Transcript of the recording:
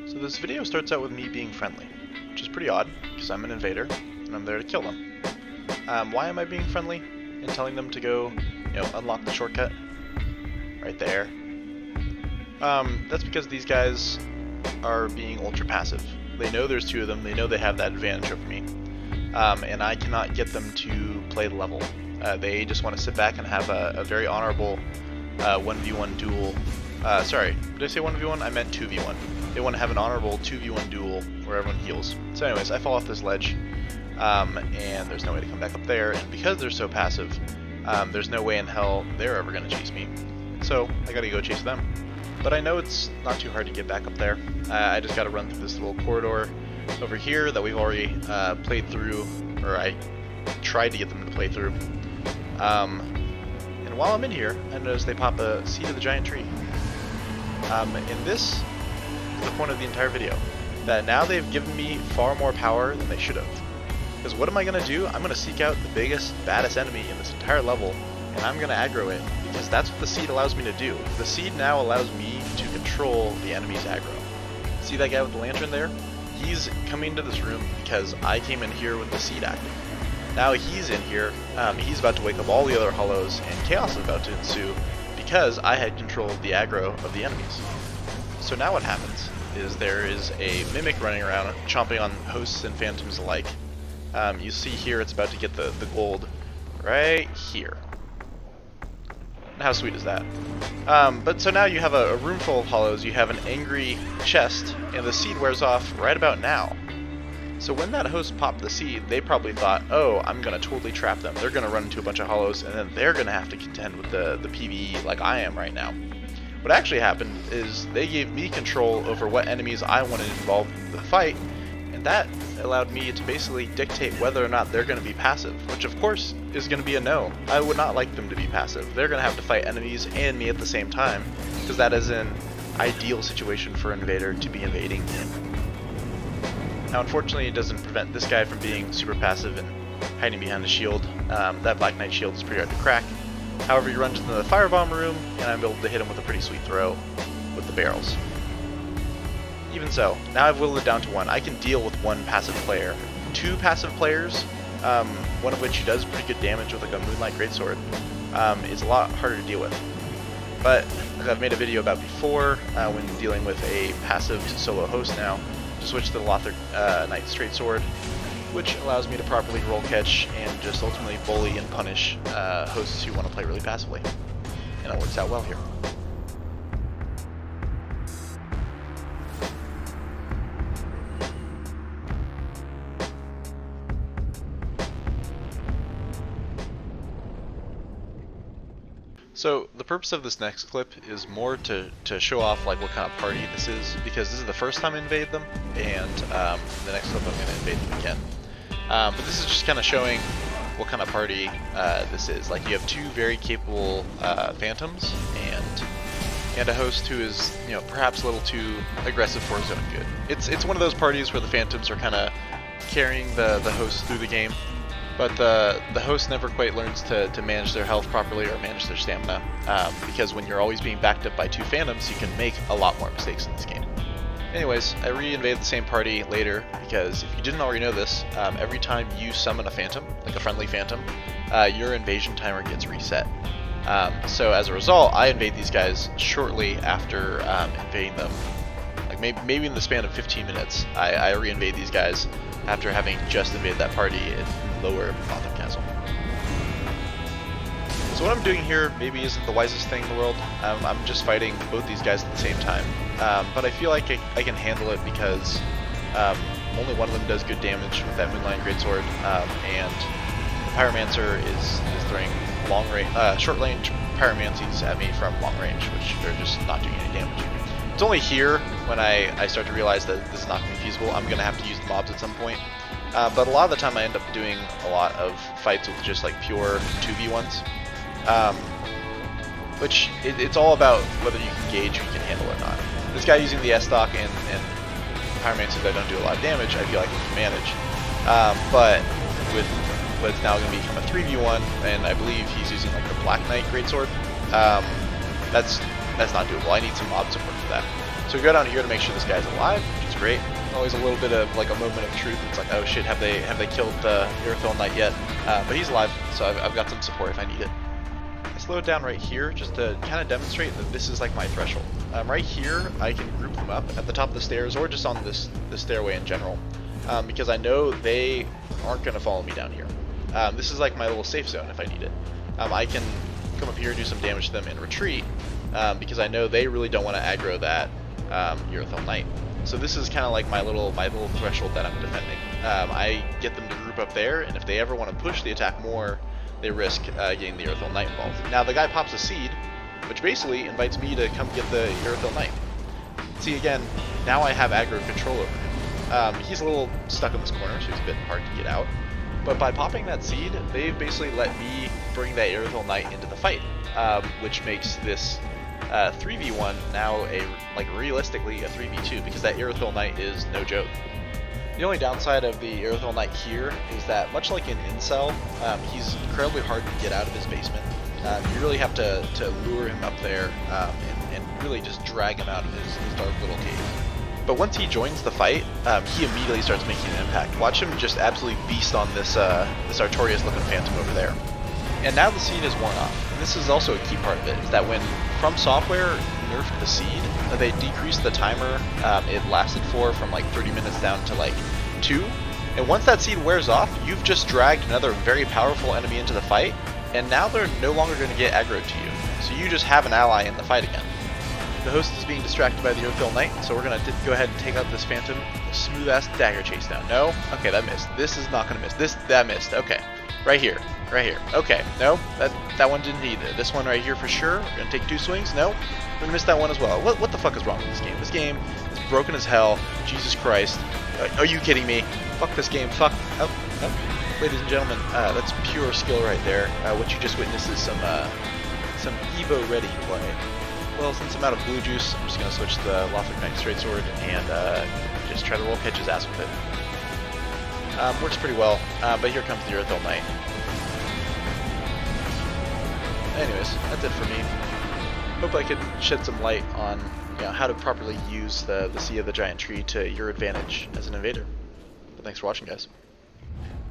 So this video starts out with me being friendly, which is pretty odd, because I'm an invader, and I'm there to kill them. Why am I being friendly and telling them to go, unlock the shortcut? Right there. That's because these guys are being ultra passive. They know there's two of them, they know they have that advantage over me, and I cannot get them to play the level. They just want to sit back and have a very honorable 1v1 duel. Sorry, did I say 1v1? I meant 2v1. They want to have an honorable 2v1 duel where everyone heals. So anyways, I fall off this ledge, and there's no way to come back up there, and because they're so passive, there's no way in hell they're ever going to chase me. So I gotta go chase them. But I know it's not too hard to get back up there. I just gotta run through this little corridor over here that we've already played through, or I tried to get them to play through. And while I'm in here, I notice they pop a seed of the giant tree. And this is the point of the entire video, that now they've given me far more power than they should have. Because what am I going to do? I'm going to seek out the biggest, baddest enemy in this entire level, and I'm going to aggro it, because that's what the seed allows me to do. The seed now allows me to control the enemy's aggro. See that guy with the lantern there? He's coming to this room because I came in here with the seed active. Now he's in here, he's about to wake up all the other hollows, and chaos is about to ensue because I had control of the aggro of the enemies. So now what happens is there is a mimic running around chomping on hosts and phantoms alike. You see here it's about to get the gold right here. How sweet is that? But so now you have a room full of hollows, you have an angry chest, and the seed wears off right about now. So when that host popped the seed, they probably thought, oh, I'm going to totally trap them. They're going to run into a bunch of hollows, and then they're going to have to contend with the PvE like I am right now. What actually happened is they gave me control over what enemies I wanted involved in the fight, and that allowed me to basically dictate whether or not they're going to be passive, which of course is going to be a no. I would not like them to be passive. They're going to have to fight enemies and me at the same time, because that is an ideal situation for an invader to be invading in. Now unfortunately it doesn't prevent this guy from being super passive and hiding behind the shield. That Black Knight shield is pretty hard to crack. However, you run to the firebomb room and I'm able to hit him with a pretty sweet throw with the barrels. Even so, now I've whittled it down to one. I can deal with one passive player. Two passive players, one of which does pretty good damage with like a Moonlight Greatsword, is a lot harder to deal with. But as I've made a video about before, when dealing with a passive solo host now, to switch to the Lothar Knight Straight Sword, which allows me to properly roll catch and just ultimately bully and punish hosts who want to play really passively. And it works out well here. So the purpose of this next clip is more to show off like what kind of party this is, because this is the first time I invade them, and the next clip I'm going to invade them again. But this is just kind of showing what kind of party this is. Like you have two very capable phantoms and a host who is perhaps a little too aggressive for his own good. It's one of those parties where the phantoms are kind of carrying the host through the game. But the host never quite learns to manage their health properly or manage their stamina, because when you're always being backed up by two phantoms, you can make a lot more mistakes in this game. Anyways, I re-invaded the same party later, because if you didn't already know this, every time you summon a phantom, like a friendly phantom, your invasion timer gets reset. So as a result, I invade these guys shortly after invading them. Like maybe in the span of 15 minutes, I re-invade these guys after having just invaded that party in Lower Lothar Castle. So what I'm doing here maybe isn't the wisest thing in the world. I'm just fighting both these guys at the same time. But I feel like I can handle it because only one of them does good damage with that Moonlight Greatsword, and the Pyromancer is throwing short-range pyromancies at me from long range, which are just not doing any damage. It's only here when I start to realize that this is not going to be feasible. I'm going to have to use the mobs at some point. But a lot of the time I end up doing a lot of fights with just like pure 2v1s. Which it's all about whether you can gauge who you can handle or not. This guy using the S-Stock and Pyromancer that don't do a lot of damage, I feel like I can manage. But with what's now going to become a 3v1, and I believe he's using like the Black Knight Greatsword, that's not doable. I need some mob support for that. So we go down here to make sure this guy's alive, which is great. Always a little bit of like a moment of truth. It's like, oh shit, have they killed the Aerothil Knight yet? But he's alive, so I've got some support if I need it. I slow it down right here just to kind of demonstrate that this is like my threshold. Right here, I can group them up at the top of the stairs or just on this stairway in general, because I know they aren't going to follow me down here. This is like my little safe zone if I need it. I can come up here, do some damage to them, and retreat, because I know they really don't want to aggro that Aerothil Knight. So this is kind of like my little threshold that I'm defending. I get them to group up there, and if they ever want to push the attack more, they risk getting the Aerothil Knight involved. Now the guy pops a seed, which basically invites me to come get the Aerothil Knight. See, again, now I have aggro control over him. He's a little stuck in this corner, so he's a bit hard to get out. But by popping that seed, they've basically let me bring that Aerothil Knight into the fight, which makes this 3v1 now realistically a 3v2, because that Aerothil Knight is no joke. The only downside of the Aerothil Knight here is that, much like in Incel, he's incredibly hard to get out of his basement. You really have to lure him up there and really just drag him out of his dark little cave. But once he joins the fight, he immediately starts making an impact. Watch him just absolutely beast on this Artorias looking phantom over there. And now the seed is worn off. And this is also a key part of it, is that when From Software nerfed the seed, they decreased the timer it lasted for from like 30 minutes down to like 2. And once that seed wears off, you've just dragged another very powerful enemy into the fight, and now they're no longer going to get aggroed to you. So you just have an ally in the fight again. The host is being distracted by the Aerothil Knight, so we're going to go ahead and take out this phantom. A smooth-ass dagger chase down. No? Okay, that missed. This is not going to miss. That missed. Okay. Right here. Right here. Okay. No, that one didn't either. This one right here for sure. We're going to take 2 swings. No. We're going to miss that one as well. What the fuck is wrong with this game? This game is broken as hell. Jesus Christ. Are you kidding me? Fuck this game. Fuck. Oh. Ladies and gentlemen, that's pure skill right there. What you just witnessed is some Evo ready play. Well, since I'm out of blue juice, I'm just going to switch to the Lothric Knight Straight Sword and just try to roll catch his ass with it. Works pretty well, but here comes the Aerothil Knight. Anyways, that's it for me. Hope I could shed some light on how to properly use the Sea of the Giant Tree to your advantage as an invader. But thanks for watching, guys.